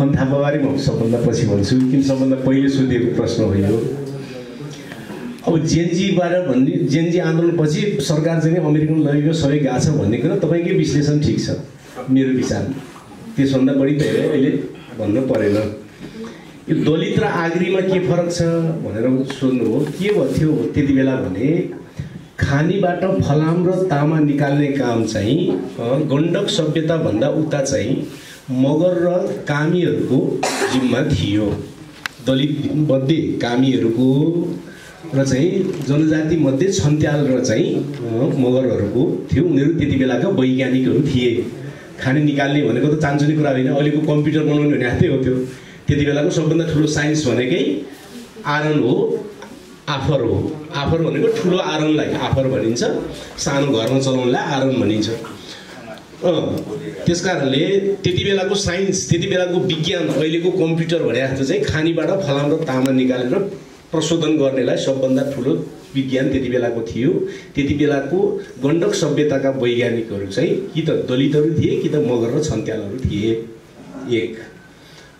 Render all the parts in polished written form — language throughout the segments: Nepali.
मन थापाबारे म सबभन्दा पछि भन्छु किन सबभन्दा पहिले सोधिएको प्रश्न हो यो। अब जेनजी आन्दोलनपछि सरकार चाहिँ अमेरिकन लगेको सबै गएको छ भन्ने कुरा तपाईँकै विश्लेषण ठिक छ मेरो विचारमा, त्यसभन्दा बढी धेरै अहिले भन्नु परेन। यो दलित र आगरीमा के फरक छ भनेर सोध्नु हो। के भन्थ्यो त्यति बेला भने खानीबाट फलाम र तामा निकाल्ने काम चाहिँ गण्डक सभ्यताभन्दा उता चाहिँ मगर र कामीहरूको जिम्मा थियो। दलित मध्ये कामीहरूको र चाहिँ जनजाति मध्ये छन्त्याल र चाहिँ मगरहरूको थियो। उनीहरू त्यति बेलाका वैज्ञानिकहरू थिए। खानी निकाल्ने भनेको त चान्चुने कुरा होइन, अहिलेको कम्प्युटर बनाउने भने जस्तै हो। त्यो त्यति बेलाको सबभन्दा ठुलो साइन्स भनेकै आरन हो, आफर हो। आफर भनेको ठुलो आरनलाई आफर भनिन्छ, सानो घरमा चलाउनलाई आरन भनिन्छ। त्यस कारणले त्यति बेलाको साइन्स, त्यति बेलाको विज्ञान, अहिलेको कम्प्युटर भने जस्तो चाहिँ खानीबाट फलाम र तामा निकालेर प्रशोधन गर्नेलाई सबभन्दा ठुलो विज्ञान त्यति बेलाको थियो। त्यति बेलाको गण्डक सभ्यताका वैज्ञानिकहरू चाहिँ कि त दलितहरू थिए कि त मगर र छन्त्यालहरू थिए। एक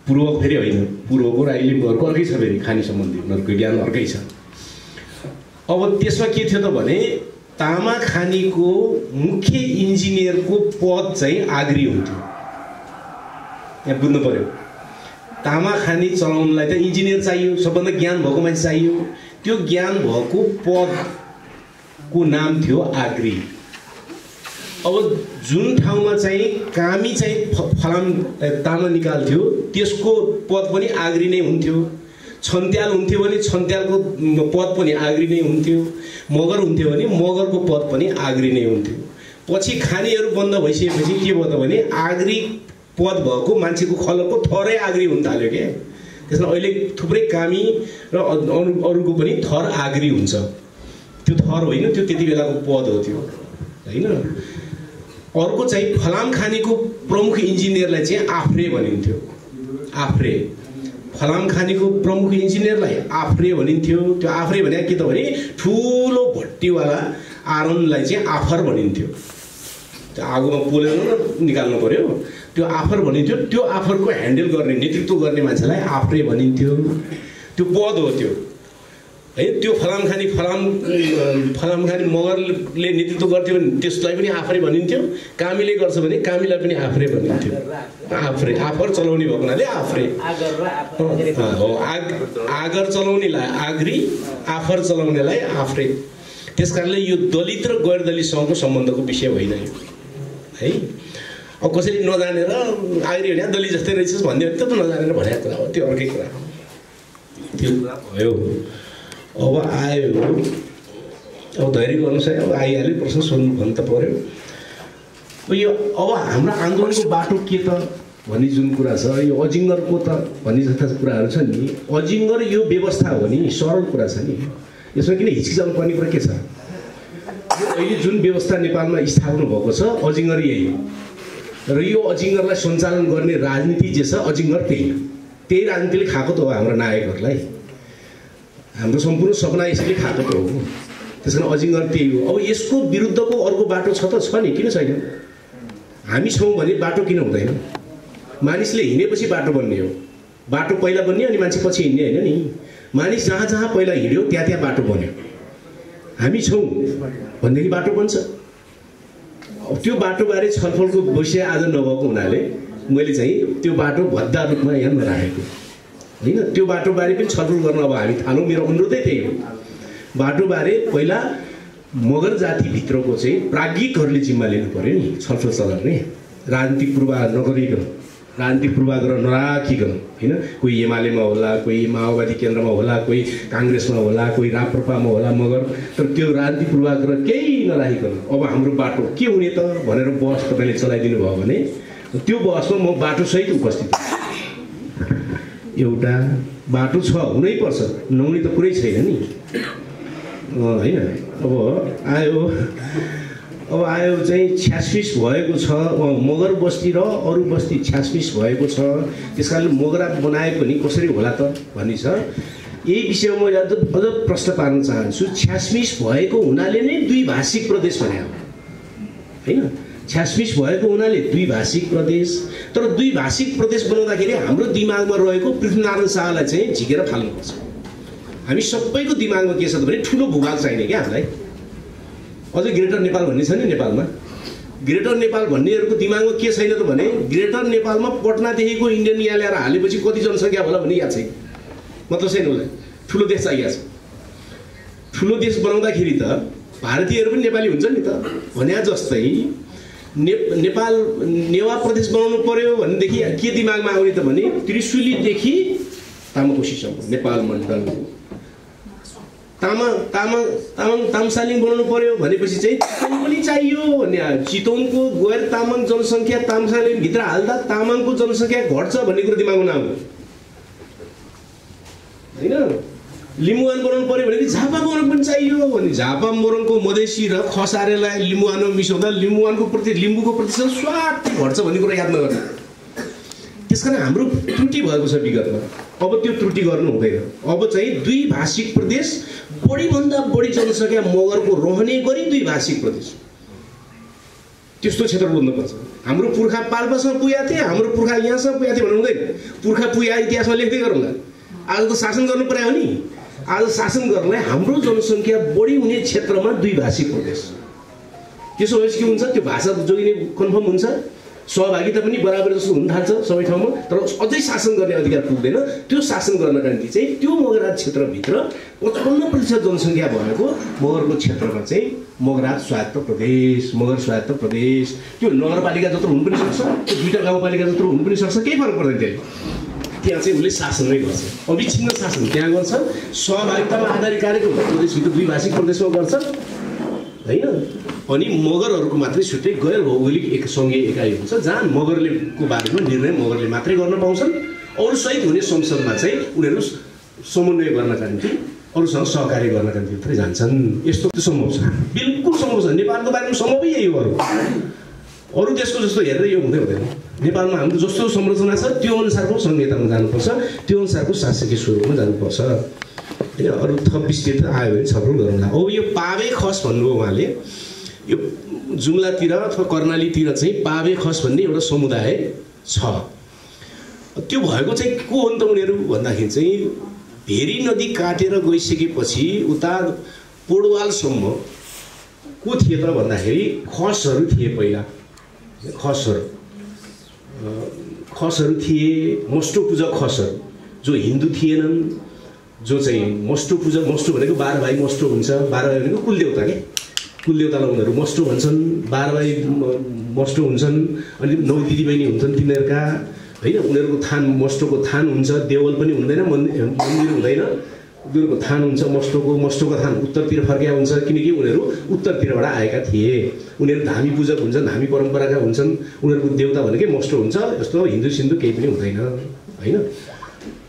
पूर्वक फेरि होइन, पूर्वको र अहिलेकोहरूको अर्कै छ, फेरि खानी सम्बन्धी उनीहरूको ज्ञान अर्कै छ। अब त्यसमा के थियो त भने तामा खानीको मुख्य इन्जिनियरको पद चाहिँ आगरी हुन्थ्यो। यहाँ बुझ्नु पर्यो, तामा खानी चलाउनलाई त इन्जिनियर चाहियो, सबभन्दा ज्ञान भएको मान्छे चाहियो। त्यो ज्ञान भएको पदको नाम थियो आगरी। अब जुन ठाउँमा चाहिँ कामी चाहिँ फलाम तामा निकाल्थ्यो त्यसको पद पनि आगरी नै हुन्थ्यो। छन्त्याल हुन्थ्यो भने छन्त्यालको पद पनि आगरी नै हुन्थ्यो। मगर हुन्थ्यो भने मगरको पद पनि आगरी नै हुन्थ्यो। पछि खानीहरू बन्द भइसकेपछि के भयो त भने आगरी पद भएको मान्छेको खलको थरै आगरी हुन थाल्यो क्या। त्यसमा अहिले थुप्रै कामी र अरूको पनि थर आगरी हुन्छ। त्यो थर होइन, त्यो त्यति बेलाको पद हो त्यो होइन। अर्को चाहिँ फलाम खानीको प्रमुख इन्जिनियरलाई चाहिँ आफ्रे भनिन्थ्यो। आफ्रे, फलाम खानीको प्रमुख इन्जिनियरलाई आफ्रे भनिन्थ्यो। त्यो आफ्रे भने के त भने ठुलो भट्टीवाला आरनलाई चाहिँ आफर भनिन्थ्यो। त्यो आगोमा पोलेर निकाल्नु पर्यो, त्यो आफर भनिन्थ्यो। त्यो आफरको ह्यान्डल गर्ने, नेतृत्व गर्ने मान्छेलाई आफ्रे भनिन्थ्यो। त्यो पद हो त्यो है। त्यो फलाम खानी मगरले नेतृत्व गर्थ्यो भने त्यसलाई पनि आफरे भनिन्थ्यो। कामीले गर्छ भने कामीलाई पनि आफरे भनिन्थ्यो। आफरे, आफर चलाउने भएको हुनाले आफरे हो। आगर चलाउनेलाई आगरी, आफर चलाउनेलाई आफरे। त्यस कारणले यो दलित र गैर दलितसँगको सम्बन्धको विषय होइन यो है। अब कसैले नजानेर आगरी भने दलित जस्तै रहेछस् भन्ने त नजानेर भनेको कुरा हो, त्यो अर्कै कुरा हो। त्यो भयो। अब आयो, अब धैर्य गर्नुहोस् है, अब आइहाल्यो, प्रश्न सोध्नु भन्नु त पर्यो। यो अब हाम्रो आन्दोलनको बाटो के त भन्ने जुन कुरा छ, यो अजिङ्गरको त भन्ने जस्ता कुराहरू छ नि। अजिङ्गर यो व्यवस्था हो नि, सरल कुरा छ नि। यसमा किन हिचकिचाउनु पर्ने कुरा के छ? अहिले जुन व्यवस्था नेपालमा स्थापना भएको छ अजिङ्गर यही हो। र यो अजिङ्गरलाई सञ्चालन गर्ने राजनीति जे छ अजिङ्गर त्यही हो। त्यही राजनीतिले खाएको त हो हाम्रो नायकहरूलाई। हाम्रो सम्पूर्ण सपना यसले खाएको त हो। त्यस कारण अजिङ्गर त्यही हो। अब यसको विरुद्धको अर्को बाटो छ त छ नि, किन छैन? हामी छौँ भने बाटो किन हुँदैन? मानिसले हिँडेपछि बाटो बन्ने हो। बाटो पहिला बन्ने अनि मान्छे पछि हिँड्ने होइन नि। मानिस जहाँ जहाँ पहिला हिँड्यो त्यहाँ त्यहाँ बाटो बन्यो। हामी छौँ भनेदेखि बाटो बन्छ। अब त्यो बाटोबारे छलफलको विषय आज नभएको हुनाले मैले चाहिँ त्यो बाटो भद्दा रूपमा यहाँ नराखेको होइन। त्यो बाटोबारे पनि छलफल गर्न अब हामी थालौँ। मेरो अनुरोधै त्यही हो। बाटोबारे पहिला मगर जातिभित्रको चाहिँ प्राज्ञिकहरूले जिम्मा लिनु पर्यो नि छलफल चलाउने। राजनीतिक पूर्वाग्रह नगरिकन, राजनीतिक पूर्वाग्रह नराखिकन होइन। कोही एमालेमा होला, कोही माओवादी केन्द्रमा होला, कोही काङ्ग्रेसमा होला, कोही राप्रपामा होला, मगर तर त्यो राजनीतिक पूर्वाग्रह केही नराखिकन अब हाम्रो बाटो के हुने त भनेर बहस तपाईँले चलाइदिनु भयो भने त्यो बहसमा म बाटोसहित उपस्थित। एउटा बाटो छ, हुनैपर्छ, नहुने त कुरै छैन नि होइन। अब आयो चाहिँ छ्यासपिस भएको छ। मगर बस्ती र अरू बस्ती छ्यासपिस भएको छ। त्यस कारणले मगरा बनाए पनि कसरी होला त भन्ने छ। यही विषयमा मैले अझ प्रश्न पार्न चाहन्छु। छ्यासपिस भएको हुनाले नै दुई भाषिक प्रदेश भने हो होइन। छ्यासमिस भएको हुनाले द्विभाषिक प्रदेश। तर द्विभाषिक प्रदेश बनाउँदाखेरि हाम्रो दिमागमा रहेको पृथ्वीनारायण शाहलाई चाहिँ झिकेर फाल्नुपर्छ। हामी सबैको दिमागमा के छ भने ठुलो भूभाग चाहिने क्या हामीलाई। अझै ग्रेटर नेपाल भन्ने छ नि नेपालमा। ग्रेटर नेपाल भन्नेहरूको दिमागमा के छैन त भने ग्रेटर नेपालमा पटनादेखिको इन्डियन यहाँ ल्याएर हालेपछि कति जनसङ्ख्या होला भन्ने याद छैन। मतलब छैन उसलाई ठुलो देश चाहिएको छ। ठुलो देश बनाउँदाखेरि त भारतीयहरू पनि नेपाली हुन्छ नि त। भने जस्तै नेपाल नेवा प्रदेश बनाउनु पर्यो भनेदेखि के दिमागमा आउने त भने त्रिशुलीदेखि तामाकोसीसम्म नेपाल मण्डल। तामसालिङ बनाउनु पर्यो भनेपछि चाहिँ चितवन पनि चाहियो भन्ने आयो। चितवनको गैर तामाङ जनसङ्ख्या तामसालिङभित्र हाल्दा तामाङको जनसङ्ख्या घट्छ भन्ने कुरो दिमागमा आयो होइन। लिम्बुवान बनाउनु पर्यो भने झापा मोरङ पनि चाहियो भने झापा मोरङको मधेसी र खसारेलाई लिम्बुवानमा मिसाउँदा लिम्बुको प्रतिशत स्वाट घट्छ भन्ने कुरा याद नगर्नु। त्यसकारण हाम्रो त्रुटि भएको छ विगतमा। अब त्यो त्रुटि गर्नु हुँदैन। अब चाहिँ द्विभाषिक प्रदेश, बढीभन्दा बढी जनसङ्ख्या मगरको रहने गरी द्विभाषिक प्रदेश त्यस्तो क्षेत्र बुझ्नुपर्छ। हाम्रो पुर्खा पाल्पासँग पुगेका थिए, हाम्रो पुर्खा यहाँसँग पुगेका थिए भन्नु हुँदैन। पुर्खा पुगेका इतिहासमा लेख्दै गरौँला। आज त शासन गर्नु पर्यो हो नि। आज शासन गर्नलाई हाम्रो जनसङ्ख्या बढी हुने क्षेत्रमा द्विभाषिक प्रदेश। त्यसो भएपछि के हुन्छ, त्यो भाषा जोगिने कन्फर्म हुन्छ, सहभागिता पनि बराबर जस्तो हुन थाल्छ सबै ठाउँमा। तर अझै शासन गर्ने अधिकार पुग्दैन। त्यो शासन गर्नका निम्ति चाहिँ त्यो मगराज क्षेत्रभित्र 55% जनसङ्ख्या भएको मगरको क्षेत्रमा चाहिँ मगराज स्वायत्त प्रदेश, मगर स्वायत्त प्रदेश। त्यो नगरपालिका जत्रो हुनु पनि सक्छ, त्यो 2टा गाउँपालिका जत्रो हुनु पनि सक्छ, केही फरक पर्दैन। त्यसले त्यहाँ चाहिँ उसले शासन नै गर्छ, अविच्छिन्न शासन त्यहाँ गर्छ। सहभागितामा आधारित कार्यक्रम प्रदेशभित्र द्विभाषिक प्रदेशमा गर्छ होइन। अनि मगरहरूको मात्रै छुट्टै गैर भौगोलिक एक सङ्घीय एकाइ हुन्छ जहाँ मगरलेको बारेमा निर्णय मगरले मात्रै गर्न पाउँछन्। अरू सहित हुने संसदमा चाहिँ उनीहरू समन्वय गर्नका निम्ति अरूसँग सहकार्य गर्नका निम्ति मात्रै जान्छन्। यस्तो सम्भव छ, बिल्कुल सम्भव छ। नेपालको बारेमा सम्भवै यही हो। अरू देशको जस्तो हेरेर यो हुँदै हुँदैन। नेपालमा हाम्रो जस्तो संरचना छ त्यो अनुसारको संहितामा जानुपर्छ, त्यो अनुसारको शासकीय स्वरूपमा जानुपर्छ होइन। अरू थप विस्तृत आयो भने छलफल गरौँला। अब यो पावे खस भन्नुभयो उहाँले। यो जुम्लातिर अथवा कर्णालीतिर चाहिँ पावे खस भन्ने एउटा समुदाय छ। त्यो भएको चाहिँ को हो नि त उनीहरू भन्दाखेरि चाहिँ भेरी नदी काटेर गइसकेपछि उता पोडवालसम्म को थिए त भन्दाखेरि खसहरू थिए। पहिला खसहरू थिए, मस्टोपूजक खसहरू जो हिन्दू थिएनन्, जो चाहिँ मस्टोपूजक। मस्टो भनेको 12 भाइ मस्टो हुन्छ। 12 भाइ भनेको कुलदेवता के, कुलदेवतालाई उनीहरू मस्टो भन्छन्। 12 भाइ मस्टो हुन्छन्। अनि 9 दिदीबहिनी हुन्छन् तिनीहरूका होइन। उनीहरूको थान मस्टोको थान हुन्छ, देवल पनि हुँदैन, मन्दिर हुँदैन। उनीहरूको थान हुन्छ मस्टोको थान उत्तरतिर फर्किया हुन्छ किनकि उनीहरू उत्तरतिरबाट आएका थिए। उनीहरू धामी पूजक हुन्छन्, धामी परम्पराका हुन्छन्। उनीहरूको देवता भनेकै मस्टो हुन्छ। यस्तो हिन्दू सिन्दू केही पनि हुँदैन होइन।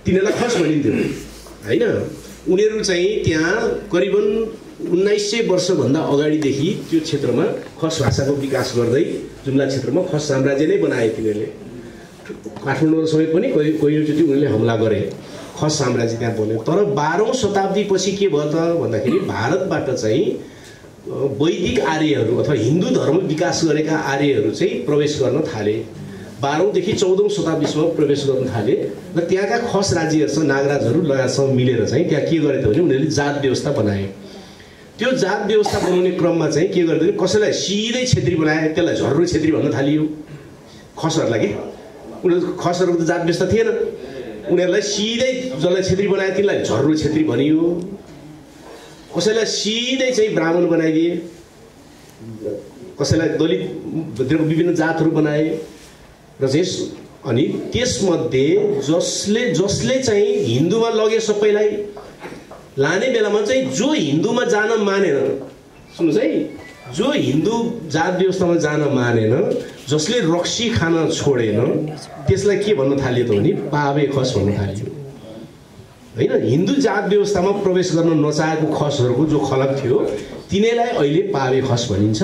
तिनीहरूलाई खस भनिन्थ्यो होइन। उनीहरू चाहिँ त्यहाँ करिबन 1900 वर्षभन्दा अगाडिदेखि त्यो क्षेत्रमा खस भाषाको विकास गर्दै जुम्ला क्षेत्रमा खस साम्राज्य नै बनाए तिनीहरूले। काठमाडौँ समेत पनि कहिलेचोटि उनीहरूले हमला गरे, खस साम्राज्य त्यहाँ बन्यो। तर 12औं शताब्दीपछि के भयो त भन्दाखेरि भारतबाट चाहिँ वैदिक आर्यहरू अथवा हिन्दू धर्म विकास गरेका आर्यहरू चाहिँ प्रवेश गर्न थाले। 12औंदेखि 14औं शताब्दीसम्म प्रवेश गर्न थाले र त्यहाँका खस राज्यहरूसँग नागराजहरू लगायतसँग मिलेर चाहिँ त्यहाँ के गरे त भने उनीहरूले जात व्यवस्था बनाए। त्यो जात व्यवस्था बनाउने क्रममा चाहिँ के गर्दै कसैलाई सिधै छेत्री बनाए, त्यसलाई झर्रो छेत्री भन्न थालियो खसहरूलाई। के उनीहरू खसहरूको त जात व्यवस्था थिएन, उनीहरूलाई सिधै जसलाई छेत्री बनाए तिनलाई झर्रो छेत्री भनियो। कसैलाई सिधै चाहिँ ब्राह्मण बनाइदिए, कसैलाई दलित विभिन्न जातहरू बनाए र चाहिँ अनि त्यसमध्ये जसले चाहिँ हिन्दूमा लगे सबैलाई लाने बेलामा चाहिँ जो हिन्दूमा जान मानेन, सुन्नुहोस् है, जो हिन्दू जात व्यवस्थामा जान मानेन, जसले रक्सी खान छोडेन त्यसलाई के भन्न थालियो त भने पावे खस भन्न थालियो होइन। हिन्दू जात व्यवस्थामा प्रवेश गर्न नचाहेको खसहरूको जो खलक थियो तिनीलाई अहिले पावे खस भनिन्छ,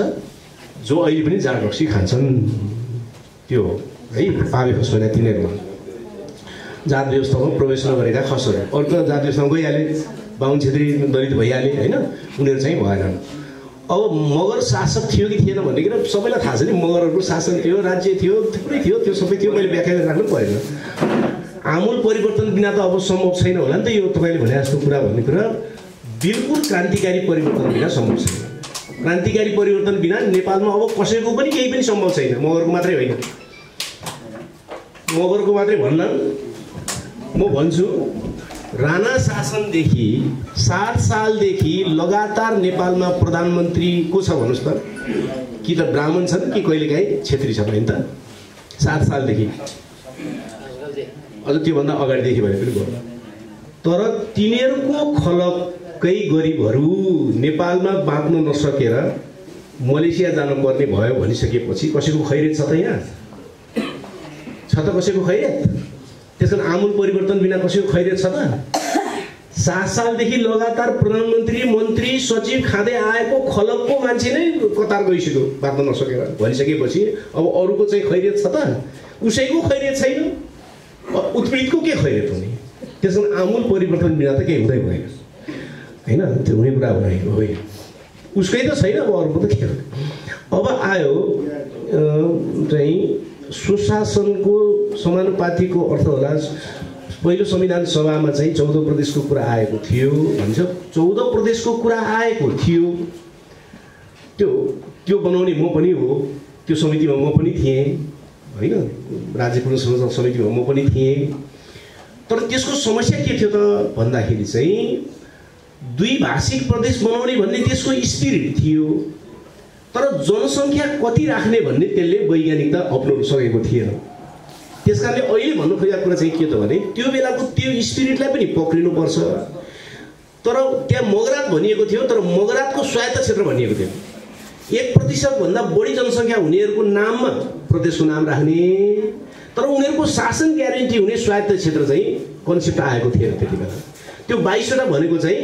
जो अहिले पनि जात रक्सी खान्छन्। त्यो है पावे खस भने तिनीहरू जात व्यवस्थामा प्रवेश नगरेका खसहरू। अर्को जात व्यवस्थामा गइहाले, बाहुन छेत्री दलित भइहाले होइन, उनीहरू चाहिँ भएनन्। अब मगर शासक थियो कि थिएन भन्ने कुरा सबैलाई थाहा छ नि। मगरहरूको शासन थियो, राज्य थियो, थुप्रै थियो, त्यो सबै थियो। मैले व्याख्या राख्नु परेन। आमूल परिवर्तन बिना त अब सम्भव छैन होला नि त यो तपाईँले भने जस्तो कुरा भन्ने कुरा। बिल्कुल क्रान्तिकारी परिवर्तन बिना सम्भव छैन। क्रान्तिकारी परिवर्तन बिना नेपालमा अब कसैको पनि केही पनि सम्भव छैन। मगरको मात्रै होइन, मगरको मात्रै भन्दा म भन्छु राणा शासनदेखि 60 सालदेखि लगातार नेपालमा प्रधानमन्त्री को छ भन्नुहोस् त? कि त ब्राह्मण छन् कि कहिलेकाहीँ क्षेत्री छन् होइन त? 60 सालदेखि अझ त्योभन्दा अगाडिदेखि भने पनि भयो। तर तिनीहरूको खलकै गरिबहरू नेपालमा बाँच्न नसकेर मलेसिया जानुपर्ने भयो भनिसकेपछि कसैको खैरियत छ त? यहाँ छ त कसैको खैरियत? त्यसकारण आमूल परिवर्तन बिना कसैको खैरियत छ त? 7 सालदेखि लगातार प्रधानमन्त्री, मन्त्री, सचिव खाँदै आएको खलकको मान्छे नै कतार गइसक्यो बाँच्न नसकेर भनिसकेपछि अब अरूको चाहिँ खैरियत छ त? उसैको खैरियत छैन। उत्पीडितको के खैरियत हुने? त्यसकारण आमूल परिवर्तन बिना त केही हुँदै भएन होइन। त्यो हुने कुरा होइन। उसकै त छैन, अब अरूको त के हो? अब आयो चाहिँ सुशासनको समानुपातिको अर्थ होला। पहिलो संविधान सभामा चाहिँ 14 प्रदेशको कुरा आएको थियो भन्छ। 14 प्रदेशको कुरा आएको थियो, त्यो बनाउने म पनि हो, त्यो समितिमा म पनि थिएँ होइन। राज्य पुनर्संरचना समितिमा म पनि थिएँ। तर त्यसको समस्या के थियो त भन्दाखेरि चाहिँ द्विभाषिक प्रदेश बनाउने भन्ने त्यसको स्पिरिट थियो। तर जनसङ्ख्या कति राख्ने भन्ने त्यसले वैज्ञानिकता अप्नाउन सकेको थिएन। त्यसकारणले अहिले भन्नु खोजेको कुरा चाहिँ के त भने त्यो बेलाको त्यो स्पिरिटलाई पनि पक्रिनुपर्छ। तर त्यहाँ मगरात भनिएको थियो, तर मगरातको स्वायत्त क्षेत्र भनिएको थियो। 1% भन्दा बढी जनसङ्ख्या हुनेहरूको नाममा प्रदेशको नाम राख्ने, तर उनीहरूको शासन ग्यारेन्टी हुने स्वायत्त क्षेत्र चाहिँ कन्सेप्ट आएको थिएन त्यति बेला। त्यो 22वटा भनेको चाहिँ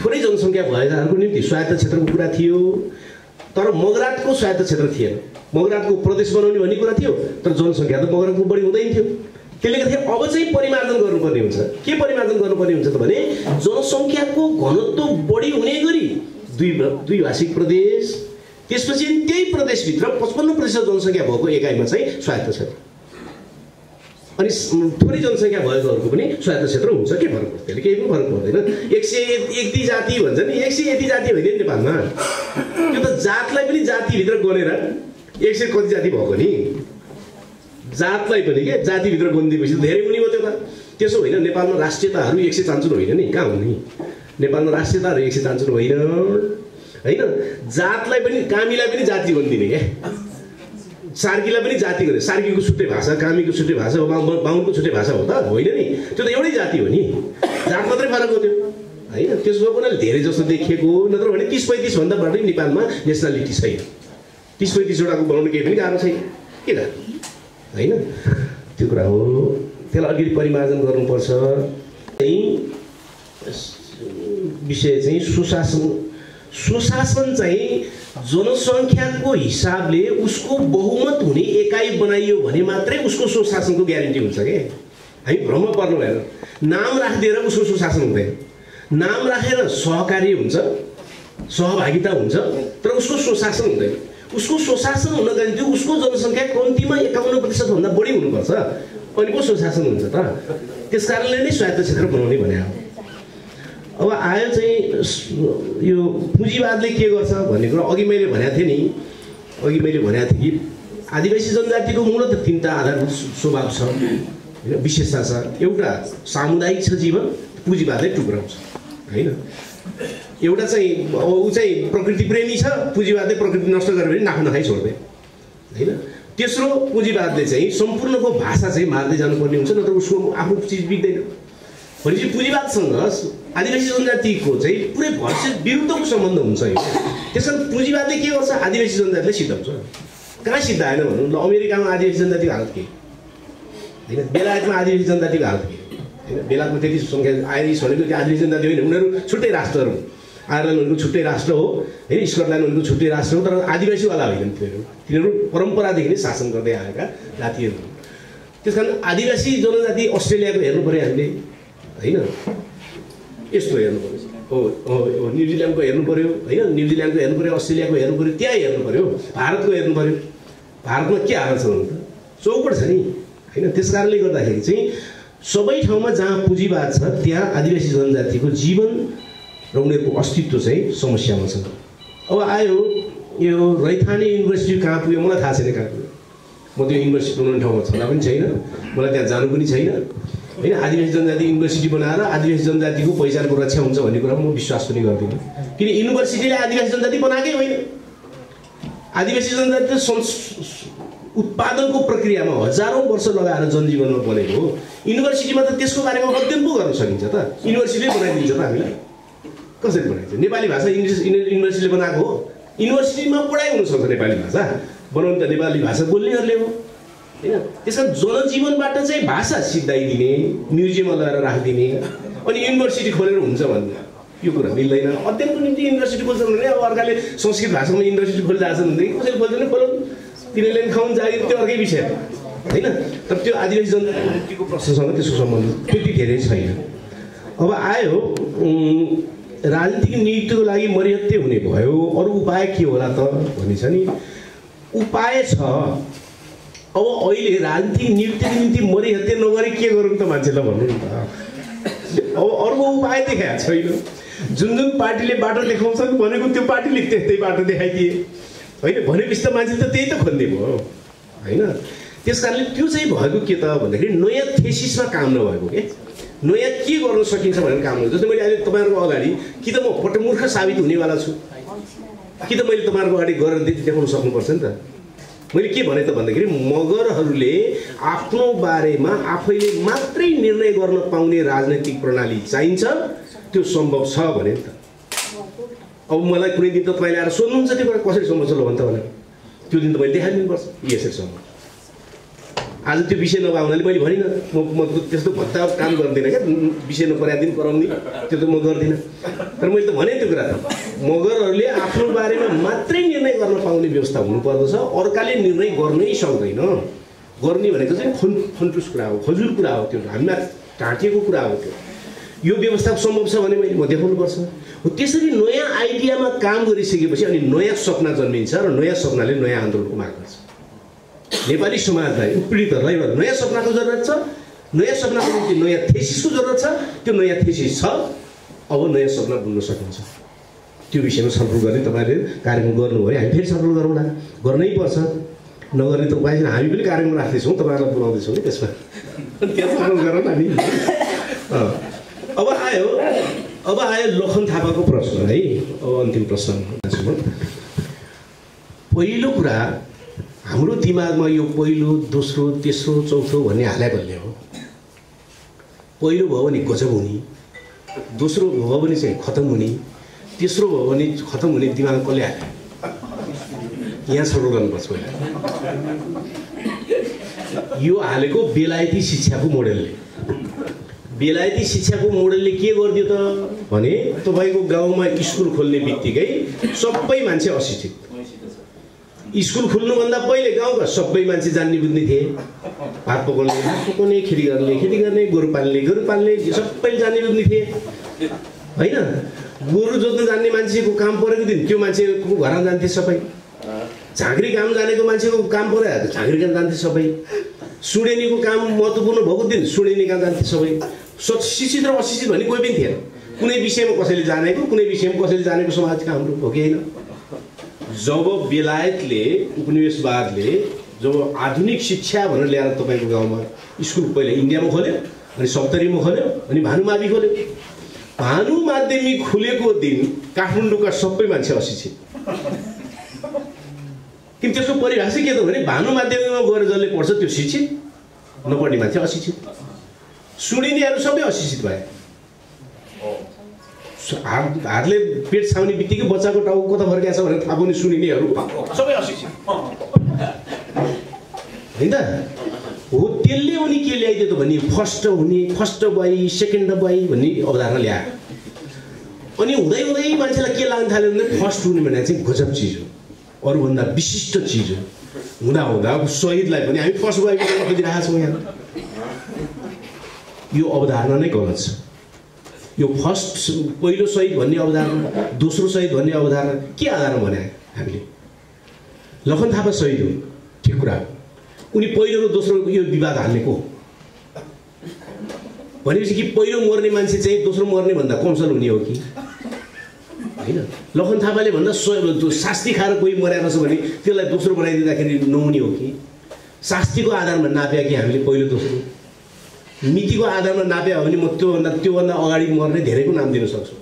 थोरै जनसङ्ख्या भएकाहरूको निम्ति स्वायत्त क्षेत्रको कुरा थियो। तर मगरातको स्वायत्त क्षेत्र थिएन। मगरातको प्रदेश बनाउने भन्ने कुरा थियो, तर जनसङ्ख्या त मगरातको बढी हुँदैन थियो। त्यसले गर्दा अब चाहिँ परिमार्जन गर्नुपर्ने हुन्छ। के परिमार्जन गर्नुपर्ने हुन्छ त भने जनसङ्ख्याको घनत्व बढी हुने गरी द्विभाषिक प्रदेश, त्यसपछि त्यही प्रदेशभित्र 55% जनसङ्ख्या भएको एकाइमा चाहिँ स्वायत्त क्षेत्र, अनि थोरै जनसङ्ख्या भएकोहरूको पनि स्वायत्त क्षेत्र हुन्छ। के फरक पर्छ? त्यसले केही पनि फरक पर्दैन। 101 जाति भन्छ नि, 101 जाति होइन नेपालमा। त्यो त जातलाई पनि जातिभित्र गनेर 100 कति जाति भएको नि? जातलाई पनि के जातिभित्र गनिदिएपछि धेरै हुने हो त्यो त। त्यसो होइन। नेपालमा राष्ट्रियताहरू 100 होइन नि, कहाँ हुने? नेपालमा राष्ट्रियताहरू 100 होइन होइन। जातलाई पनि, कामीलाई पनि जाति गनिदिने क्या, सार्कीलाई पनि जाति गरे। सार्कीको छुट्टै भाषा, कामीको छुट्टै भाषा, बाहुनको छुट्टै भाषा हो त? होइन नि, त्यो त एउटै जाति हो नि। जात मात्रै फरक हो त्यो होइन। त्यसको पनि धेरै जस्तो देखिएको, नत्र भने 30-35 भन्दा बढी नेपालमा नेसनालिटी छैन। 30-35वटाको बनाउनु केही पनि गाह्रो छैन किन होइन। त्यो कुरा हो। त्यसलाई अलिकति परिमार्जन गर्नुपर्छ। विषय चाहिँ सुशासन चाहिँ जनसङ्ख्याको हिसाबले उसको बहुमत हुने एकाइ बनाइयो भने मात्रै उसको सुशासनको ग्यारेन्टी हुन्छ के। हामी भ्रम पर्नु भएन। नाम राखिदिएर उसको सुशासन हुँदैन। नाम राखेर सहकारी हुन्छ, सहभागिता हुन्छ, तर उसको सुशासन हुँदैन। उसको सुशासन हुनका निम्ति उसको जनसङ्ख्या कम्तीमा 51% भन्दा बढी हुनुपर्छ, अनि पो सुशासन हुन्छ त। त्यस कारणले नै स्वायत्त क्षेत्र बनाउने भने हो। अब आयो चाहिँ यो पुँजीवादले के गर्छ भन्ने कुरा अघि मैले भनेको थिएँ नि। अघि मैले भनेको थिएँ कि आदिवासी जनजातिको मूलतः 3टा आधारभूत स्वभाव छ होइन, विशेषता छ। एउटा सामुदायिक छ जीवन, पुँजीवादले टुक्राउँछ होइन। एउटा चाहिँ अब ऊ चाहिँ प्रकृति प्रेमी छ, पुँजीवादले प्रकृति नष्ट गरेर पनि नाफा नखाइ छोड्दै होइन। तेस्रो पुँजीवादले चाहिँ सम्पूर्णको भाषा चाहिँ मार्दै जानुपर्ने हुन्छ, नत्र उसको आफ्नो चिज बिग्दैन। भनेपछि पुँजीवादसँग आदिवासी जनजातिको चाहिँ पुरै भर्सेस विरुद्धको सम्बन्ध हुन्छ यो। त्यसकारण पुँजीवादले के गर्छ? आदिवासी जनजातिले सिद्धाउँछ। कहाँ सिद्धाएन भनौँ ल? अमेरिकामा आदिवासी जनजातिको हालत के होइन, बेलायतमा आदिवासी जनजातिको हालत के होइन। बेलायतमा त्यति सङ्ख्या आइरिस भनेको त्यो आदिवासी जनजाति होइन, उनीहरू छुट्टै राष्ट्रहरू। आयरल्यान्ड उनीहरूको छुट्टै राष्ट्र हो होइन, स्कटल्यान्ड उनीहरूको छुट्टै राष्ट्र हो, तर आदिवासीवाला होइन तिनीहरू परम्परादेखि नै शासन गर्दै आएका जातिहरू। त्यस कारण आदिवासी जनजाति अस्ट्रेलियाको हेर्नु पऱ्यो हामीले होइन, यस्तो हेर्नु पर्छ। न्युजिल्यान्डको हेर्नु पर्यो होइन, न्युजिल्यान्डको हेर्नु पर्यो, अस्ट्रेलियाको हेर्नु पर्यो, त्यहाँ हेर्नु पर्यो, भारतको हेर्नु पर्यो। भारतमा के हालत छ भने त चौपट छ नि होइन। त्यस कारणले गर्दाखेरि चाहिँ सबै ठाउँमा जहाँ पुँजीवाद छ त्यहाँ आदिवासी जनजातिको जीवन र उनीहरूको अस्तित्व चाहिँ समस्यामा छ। अब आयो यो रैथाने युनिभर्सिटी कहाँ पुग्यो मलाई थाहा छैन कहाँ पुग्यो। म त्यो युनिभर्सिटी बनाउने ठाउँमा छँदा पनि छैन, मलाई त्यहाँ जानु पनि छैन होइन। आदिवासी जनजाति युनिभर्सिटी बनाएर आदिवासी जनजातिको पहिचानको रक्षा हुन्छ भन्ने कुरा म विश्वास पनि गर्दिनँ, किन युनिभर्सिटीले आदिवासी जनजाति बनाएकै होइन। आदिवासी जनजाति उत्पादनको प्रक्रियामा हजारौँ वर्ष लगाएर जनजीवनमा बनेको हो। युनिभर्सिटीमा त त्यसको बारेमा अध्ययन पो गर्न सकिन्छ त, युनिभर्सिटीले बनाइदिन्छ त हामीलाई। कसरी बनाइन्छ? नेपाली भाषा युनिभर्सिटीले बनाएको हो, युनिभर्सिटीमा पढाइ हुनसक्छ नेपाली भाषा, बनाउनु त नेपाली भाषा बोल्नेहरूले हो होइन। त्यसमा जनजीवनबाट चाहिँ भाषा सिद्धाइदिने, म्युजियममा लगेर राखिदिने अनि युनिभर्सिटी खोलेर हुन्छ भन्ने यो कुरा मिल्दैन। अध्ययनको निम्ति युनिभर्सिटी खोल्छ भने अब अर्काले संस्कृत भाषामा युनिभर्सिटी खोलिरहेको छ भनेदेखि कसैले खोल्दैन, खोलाउनु, तिनीहरूले पनि खाउनु जागिर, त्यो अर्कै विषय होइन। तर त्यो आदिवासी जनजातिको प्रश्नसँग त्यसको सम्बन्ध त्यति धेरै छैन। अब आयो राजनीतिक नियुक्तिको लागि मरिहत्ते हुने भयो, अरू उपाय के होला त भनिन्छ नि। उपाय छ। अब अहिले राजनीतिक नियुक्तिको निम्ति मरिहत्ते नगरी के गरौँ त मान्छेलाई भन्नु नि त। अब अर्को उपाय देखाएको छैन। जुन जुन पार्टीले बाटो देखाउँछन् भनेको त्यो पार्टीले त्यस्तै बाटो देखाइदिए होइन। भनेपछि त मान्छे त त्यही त खोज्ने भयो होइन। त्यस कारणले त्यो चाहिँ भएको के त भन्दाखेरि नयाँ थेसिसमा काम नभएको के, नयाँ के गर्न सकिन्छ भनेर काम गर्नु। जस्तै मैले अहिले तपाईँहरूको अगाडि कि त म पटमूर्ख साबित हुनेवाला छु, कि त मैले तपाईँहरूको अगाडि गरेर देखाउन सक्नुपर्छ नि त। मैले के भने त भन्दाखेरि मगरहरूले आफ्नो बारेमा आफैले मात्रै निर्णय गर्न पाउने राजनैतिक प्रणाली चाहिन्छ, त्यो सम्भव छ भने नि त। अब मलाई कुनै दिन त तपाईँले आएर सोध्नुहुन्छ त्यो कुरा कसरी सम्भव छ ल भन्छ भने त्यो दिन त मैले देखाइदिनुपर्छ यसरी सम्भव। आज त्यो विषय नभए हुनाले मैले भनिनँ, म त्यस्तो भत्ता काम गर्दिनँ क्या, विषय नपरेको दिन कराउने त्यो त म गर्दिनँ। तर मैले त भने त्यो कुरा त मगरहरूले आफ्नो बारेमा मात्रै निर्णय गर्न पाउने व्यवस्था हुनुपर्दछ, अर्काले निर्णय गर्नै सक्दैन। गर्ने भनेको चाहिँ फन्टुस कुरा हो, फजुल कुरा हो, त्यो हामीमा ढाँटिएको कुरा हो। त्यो यो व्यवस्था सम्भव छ भने मैले म देखाउनुपर्छ। त्यसरी नयाँ आइडियामा काम गरिसकेपछि अनि नयाँ सपना जन्मिन्छ र नयाँ सपनाले नयाँ आन्दोलनको माग गर्छ। नेपाली समाजलाई पीडितहरूलाई नयाँ सपनाको जरुरत छ, नयाँ सपनाको निम्ति नयाँ थेसिसको जरुरत छ। त्यो नयाँ थेसिस छ, अब नयाँ सपना बुन्न सकिन्छ। त्यो विषयमा छलफल गर्ने तपाईँले कार्यक्रम गर्नु भयो, हामी फेरि छलफल गरौँला, गर्नै पर्छ। नगर्ने त उपाय छैन, हामी पनि कार्यक्रम राख्दैछौँ, तपाईँहरूलाई बोलाउँदैछौँ कि त्यसमा त्यहाँ छलफल गरौँ हामी। अब आयो लखन थापाको प्रश्न है। अब अन्तिम प्रश्न पहिलो कुरा हाम्रो दिमागमा यो पहिलो, दोस्रो, तेस्रो, चौथो भन्ने हाले भन्ने हो। पहिलो भयो भने गजब हुने, दोस्रो भयो भने चाहिँ खत्तम हुने, तेस्रो भयो भने खत्तम हुने दिमाग कसले हाल्यो? यहाँ छलफल गर्नुपर्छ पहिला। यो हालेको बेलायती शिक्षाको मोडेलले। बेलायती शिक्षाको मोडेलले के गरिदियो त भने तपाईँको गाउँमा स्कुल खोल्ने बित्तिकै सबै मान्छे अशिक्षित। स्कुल खुल्नुभन्दा पहिले गाउँका सबै मान्छे जान्ने बुझ्ने थिए, भात पकाउने, खेती गर्ने, गोरु पाल्ने सबै जान्ने बुझ्ने थिए होइन। गोरु जोत्न जान्ने मान्छेको काम परेको दिन त्यो मान्छेको घरमा जान्थे सबै। झाँक्री काम जानेको मान्छेको काम पऱ्यो झाँक्री काम जान्थे सबै। सुडेनीको काम महत्त्वपूर्ण भएको दिन सुडेनी काम जान्थे सबै। शिक्षित र अशिक्षित भन्ने कोही पनि थिएन। कुनै विषयमा कसैले जानेको, कुनै विषयमा कसैले जानेको समाजका हाम्रो हो कि होइन। जब बेलायतले उपनिवेशवादले जब आधुनिक शिक्षा भनेर ल्याएर तपाईँको गाउँमा स्कुल पहिला इन्डियामा खोल्यो, अनि सप्तरीमा खोल्यो, अनि भानुमावि खोल्यो। भानुमाध्यमिक खुलेको दिन काठमाडौँका सबै मान्छे अशिक्षित। किन त्यसको परिभाषा के त भने भानुमाध्यमिकमा गएर जसले पढ्छ त्यो शिक्षित, नपढ्ने मान्छे अशिक्षित। सुडिनेहरू सबै अशिक्षित भए। हातले पेट छाउने बित्तिकै बच्चाको टाउको कता फर्किएको छ भनेर थाहा पाउने सुनिनेहरू सबै अशिक्षित होइन त हो। त्यसले उनी के ल्याइदियो त भने फर्स्ट हुने, फर्स्ट बोय, सेकेन्ड बोय भन्ने अवधारणा ल्यायो। अनि हुँदै हुँदै मान्छेलाई के लाग्न थाल्यो भने फर्स्ट हुने भने चाहिँ गजब चिज हो, अरूभन्दा विशिष्ट चिज हो। हुँदा हुँदा शहीदलाई पनि हामी फर्स्ट बोय खोजिरहेका छौँ यहाँ। यो अवधारणा नै गलत छ। यो फर्स्ट पहिलो शहीद भन्ने अवधारणा, दोस्रो शहीद भन्ने अवधारणा के आधारमा भने हामीले? लखन थापा शहीद हो, ठिक कुरा। उनी पहिलो र दोस्रो यो विवाद हाल्नेको भनेपछि कि पहिलो मर्ने मान्छे चाहिँ दोस्रो मर्ने भन्दा कमसल हुने हो कि हैन? लखन थापाले भन्दा शास्ति खाएर कोही मरेको छ भने त्यसलाई दोस्रो बनाइदिँदाखेरि नहुने हो कि? शास्तिको आधारमा नाप्या कि हामीले पहिलो दोस्रो? मितिको आधारमा नाप्या हो भने म त्योभन्दा अगाडि मर्ने धेरैको नाम दिन सक्छु।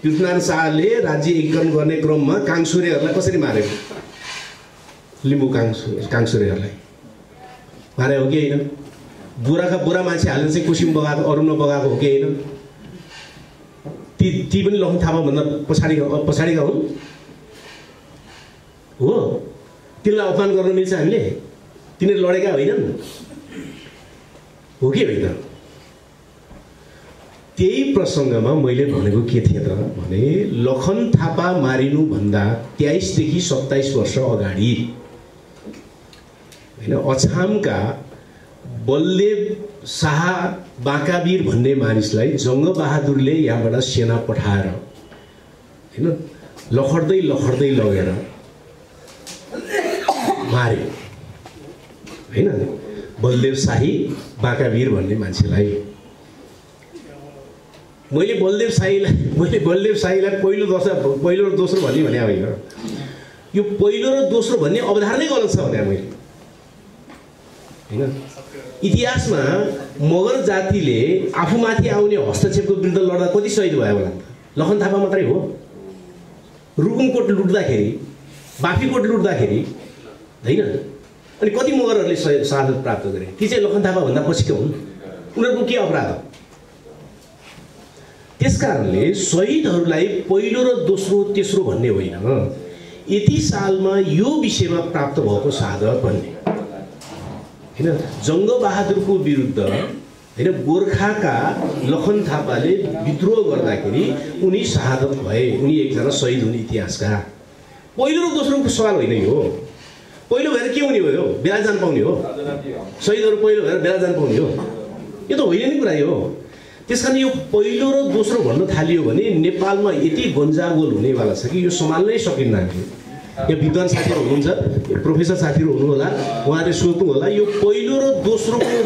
पृथ्वीनारायण शाहले राज्य एकीकरण गर्ने क्रममा काङसुरेहरूलाई कसरी मारेको? लिम्बू काङसुरेहरूलाई मारे हो कि होइन? बोराका बोरा मान्छे हालेर चाहिँ कुसिम बगाएको, अरुण बगाएको हो कि होइन? ती पनि लखन थापाभन्दा पछाडिका हुन् हो? तिनलाई अपमान गर्न मिल्छ हामीले? तिनीहरू लडेका होइनन् हो कि होइन? त्यही प्रसङ्गमा मैले भनेको के थिएँ त भने लखन थापा मारिनुभन्दा 23 देखि 27 वर्ष अगाडि हैन अछामका बलदेव शाह बाँकावीर भन्ने मानिसलाई जङ्गबहादुरले यहाँबाट सेना पठाएर हैन लखड्दै लगेर मार्यो हैन बलदेव शाही बाँकावीर भन्ने मान्छेलाई। मैले बलदेव शाहीलाई पहिलो र दोस्रो भने होइन। यो पहिलो र दोस्रो भन्ने अवधारणै गलत छ भने मैले हैन। इतिहासमा मगर जातिले आफूमाथि आउने हस्तक्षेपको विरुद्ध लड्दा कति शहीद भयो होला? लखन थापा मात्रै हो। रुकुमकोट लुट्दाखेरि, बाफीकोट लुट्दाखेरि हैन अनि कति मगरहरूले शहादत प्राप्त गरे? ती चाहिँ लखन थापा भन्दा पछिको हुन्। उनीहरूको के अपराध हो? त्यसकारणले शहीदहरूलाई पहिलो र दोस्रो तेस्रो भन्ने होइन, यति सालमा यो विषयमा प्राप्त भएको शहादत भन्ने हैन। जङ्गबहादुरको विरुद्ध हैन गोर्खाका लखन थापाले विद्रोह गर्दाखेरि उनी शहादत भए, उनी एकजना शहीद हुने इतिहासका। पहिलो र दोस्रोको सवाल होइन यो। पहिलो भएर के हुने हो? बेला जान पाउने हो? शहीदहरू पहिलो भएर बेला जान पाउने हो? यो त होइन नि कुरा यो। त्यसकारण यो पहिलो र दोस्रो भन्न थालियो भने नेपालमा यति गन्जागोल हुनेवाला छ कि यो सम्हाल्नै सकिन्न। यो विद्वान साथीहरू हुनुहुन्छ, प्रोफेसर साथीहरू हुनु होला, उहाँहरूले सोध्नु होला यो पहिलो र दोस्रोको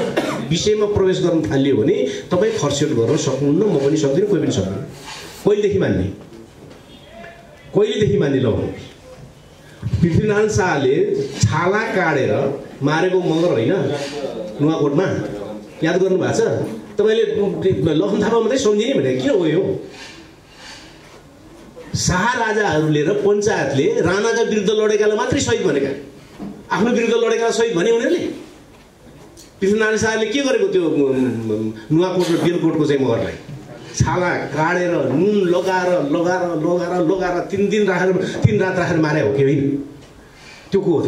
विषयमा प्रवेश गर्न थालियो भने तपाईँ खर्सेट गर्न सक्नुहुन्न, म पनि सक्दिनँ, कोही पनि सक्दैन। कहिलेदेखि मान्ने ल पृथ्वीनारायण शाहले छाला काटेर मारेको मगर होइन नुवाकोटमा? याद गर्नु भएको छ तपाईँले? लखन थापा मात्रै सम्झिने भने किन हो यो? शाह राजाहरूले र पञ्चायतले राणाका विरुद्ध लडेकालाई मात्रै शहीद भनेका, आफ्नो विरुद्ध लडेकालाई शहीद भने उनीहरूले? पृथ्वीनारायण शाहले के गरेको त्यो नुवाकोट र बेलकोटको चाहिँ मगरलाई छाला काटेर नुन लगाएर 3 रात राखेर मारे हो कि होइन? त्यो को हो त?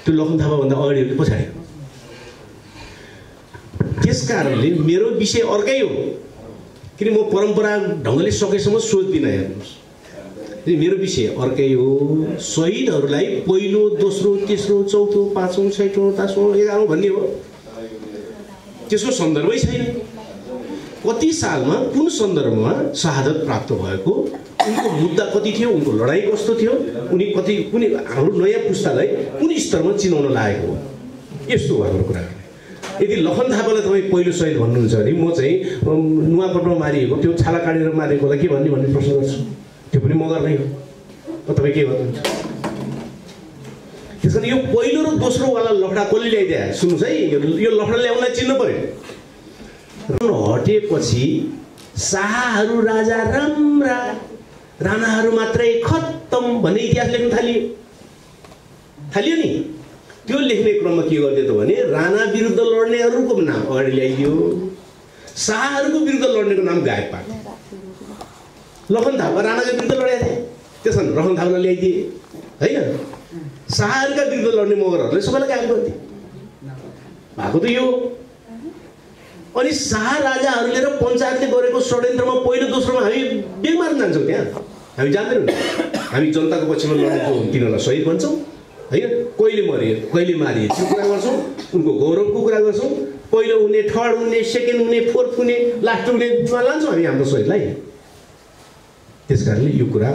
त्यो लखन थापाभन्दा अगाडि हो कि पछाडि? त्यस कारणले मेरो विषय अर्कै हो, किन म परम्परा ढङ्गले सकेसम्म सोच्दिनँ। हेर्नुहोस् मेरो विषय अर्कै हो। शहीदहरूलाई पहिलो, दोस्रो, तेस्रो, चौथो, पाँचौँ, छैटौँ, 10औँ, 11औँ भन्ने हो, त्यसको सन्दर्भै छैन। कति सालमा कुन सन्दर्भमा शहादत प्राप्त भएको, उनको मुद्दा कति थियो, उनको लडाइँ कस्तो थियो, उनी कुनै हाम्रो नयाँ पुस्तालाई कुन स्तरमा चिनाउन लागेको हो, यस्तो हो हाम्रो कुरा। यदि लखन थापालाई तपाईँ पहिलो शहीद भन्नुहुन्छ भने म चाहिँ नुवाकोटमा मारिएको त्यो छाला काटेर मारेकोलाई के भन्ने प्रश्न गर्छु। त्यो पनि मगर नै हो। तपाईँ के गर्नुहुन्छ? त्यस कारण यो पहिलो र दोस्रोवाला लफडा कसले ल्याइदिए? सुन्नुहोस् है, यो लफडा ल्याउनलाई चिन्नु पर्यो। हटेपछि शाहहरू राजा राम्रा, राणाहरू मात्रै खत्तम भन्ने इतिहास लेख्न थालियो नि। त्यो लेख्ने क्रममा के गरिदियो त भने राणा विरुद्ध लड्नेहरूको नाम अगाडि ल्याइदियो, शाहहरूको विरुद्ध लड्नेको नाम गायब पार्यो। लखन थापा राणाको विरुद्ध लडेका थिए, त्यसमा लखन थापालाई ल्याइदिए होइन। शाहहरूका विरुद्ध लड्ने मगरहरूले सबैलाई गायब गरिदिए, भएको त यो। अनि शाह राजाहरूले र पञ्चायतले गरेको षड्यन्त्रमा पहिलो दोस्रोमा हामी बेग मार्न जान्छौँ। त्यहाँ हामी जान्दैनौँ, हामी जनताको पक्षमा लडेको तिनीहरूलाई शहीद भन्छौँ होइन। कहिले मरे, कहिले मारिए त्यो कुरा गर्छौँ, उनको गौरवको कुरा गर्छौँ। पहिलो हुने, थर्ड हुने, सेकेन्ड हुने, फोर्थ हुने, लास्ट हुने लान्छौँ हामी हाम्रो शहीदलाई। त्यस कारणले यो कुरा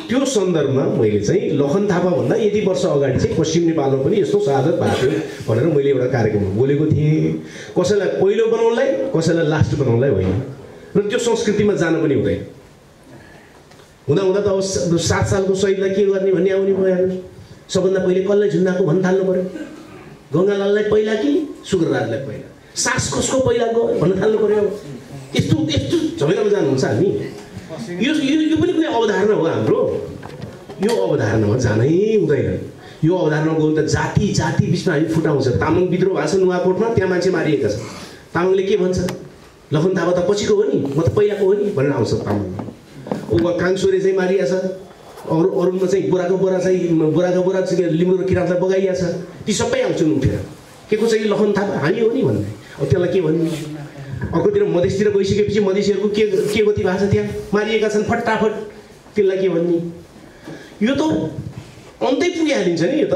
त्यो सन्दर्भमा मैले चाहिँ लखन थापाभन्दा यति वर्ष अगाडि चाहिँ पश्चिम नेपालमा पनि यस्तो शहादत भएको थियो भनेर मैले एउटा कार्यक्रममा बोलेको थिएँ। कसैलाई पहिलो बनाउनलाई, कसैलाई लास्ट बनाउनलाई होइन। र त्यो संस्कृतिमा जान पनि हुँदैन। हुँदा हुँदा त अब 7 सालको शहीदलाई के गर्ने भन्ने आउने भयो। हेर्नुहोस्, सबभन्दा पहिले कसलाई झुन्डाको भन्न थाल्नु पर्यो? गङ्गालाललाई पहिला कि शुक्रराजलाई पहिला? सास कसको पहिला गयो भन्न थाल्नु पर्यो। यस्तो यस्तो झमेलामा जानुहुन्छ हामी। यो पनि कुनै अवधारणा हो हाम्रो। यो अवधारणामा जानै हुँदैन। यो अवधारणा गयो त जाति जाति बिचमा हामी फुटाउँछ। तामाङ विद्रोह भएको छ नुवाकोटमा, त्यहाँ मान्छे मारिएका छन्। तामाङले के भन्छ? लखन थापा त पछिको हो नि, म त पहिलाको हो नि भनेर आउँछ तामाङ। काङसोरे चाहिँ मारिया छ, अरूमा चाहिँ बोराको बोरा चाहिँ लिम्बू र किराँतलाई बगाइया छ। ती सबै आउँछन् उठेर। के को चाहिँ लखन थापा हामी हो नि भन्ने। अब त्यसलाई के भन्ने? अर्कोतिर मधेसतिर गइसकेपछि मधेसीहरूको के गति भएको छ, त्यहाँ मारिएका छन् फटाफट। त्यसलाई के भन्ने? यो त अन्तै पुगिहालिन्छ नि। यो त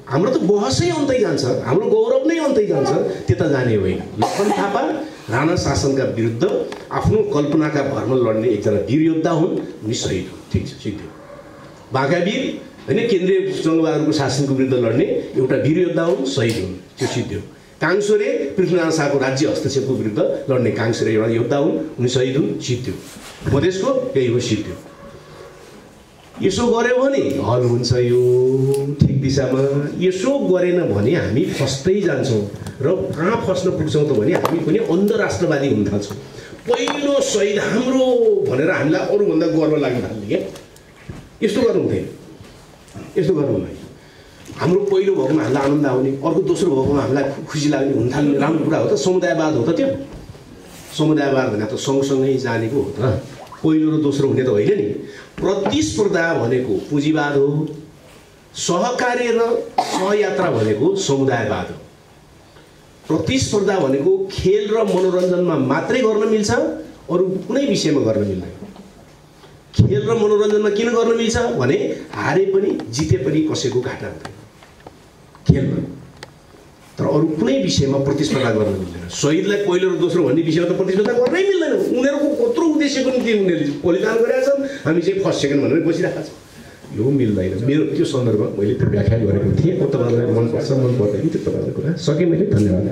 हाम्रो त बहसै अन्तै जान्छ, हाम्रो गौरव नै अन्तै जान्छ। त्यता जाने होइन। लखन थापा राणा शासनका विरुद्ध आफ्नो कल्पनाका भरमा लड्ने एकजना वीर योद्धा हुन्। उनी शहीद हुन्। ठिक छ, सिद्धि। बाघावीर होइन, केन्द्रीय जङ्गबहादुरको शासनको विरुद्ध लड्ने एउटा वीर योद्धा हुन्, शहीद हुन्। त्यो सिद्धि हो। काङसोरे पृथ्वीनारायण शाहको राज्य हस्तक्षेपको विरुद्ध लड्ने काङसोरे एउटा योद्धा हुन्, उनी शहीद हुन्। सिद्धि हो। मधेसको यही हो सिद्धि हो। यसो गर्यो भने हल हुन्छ यो ठिक दिशामा। यसो गरेन भने हामी फस्दै जान्छौँ। र कहाँ फस्न पुग्छौँ त भने हामी पनि अन्धराष्ट्रवादी हुन थाल्छौँ। पहिलो शहीद हाम्रो भनेर हामीलाई अरूभन्दा गर्व लाग्न थाल्ने क्या। यस्तो गर्नु हुँदैन, यस्तो गर्नु हुँदैन। हाम्रो पहिलो भएकोमा हामीलाई आनन्द आउने, अर्को दोस्रो भएकोमा हामीलाई खुसी लाग्ने हुन थाल्ने राम्रो कुरा हो त। समुदायवाद हो त त्यो। समुदायवाद भने त सँगसँगै जानेको हो त। पहिलो र दोस्रो हुने त होइन नि। प्रतिस्पर्धा भनेको पुँजीवाद हो। सहकार्य र सहयात्रा भनेको समुदायवाद हो। प्रतिस्पर्धा भनेको खेल र मनोरञ्जनमा मात्रै गर्न मिल्छ, अरू कुनै विषयमा गर्न मिल्दैन। खेल र मनोरञ्जनमा किन गर्न मिल्छ भने हारे पनि जिते पनि कसैको घाटा हुँदैन खेलमा। तर अरू कुनै विषयमा प्रतिस्पर्धा गर्न मिल्दैन। शहीदलाई पहिलो र दोस्रो भन्ने विषयमा त प्रतिस्पर्धा गर्नै मिल्दैन। उनीहरूको कत्रो उद्देश्यको निम्ति उनीहरूले बलिदान गरेका छन्, हामी चाहिँ फर्स्ट सेकेन्ड भनेर बसिरहेका छौँ। यो मिल्दैन। मेरो त्यो सन्दर्भमा मैले त्यो व्याख्या गरेको थिएँ। तपाईँहरूलाई मनपर्छ मन पर्दैन त्यो तपाईँहरूको कुरा सकेँ मैले। धन्यवाद।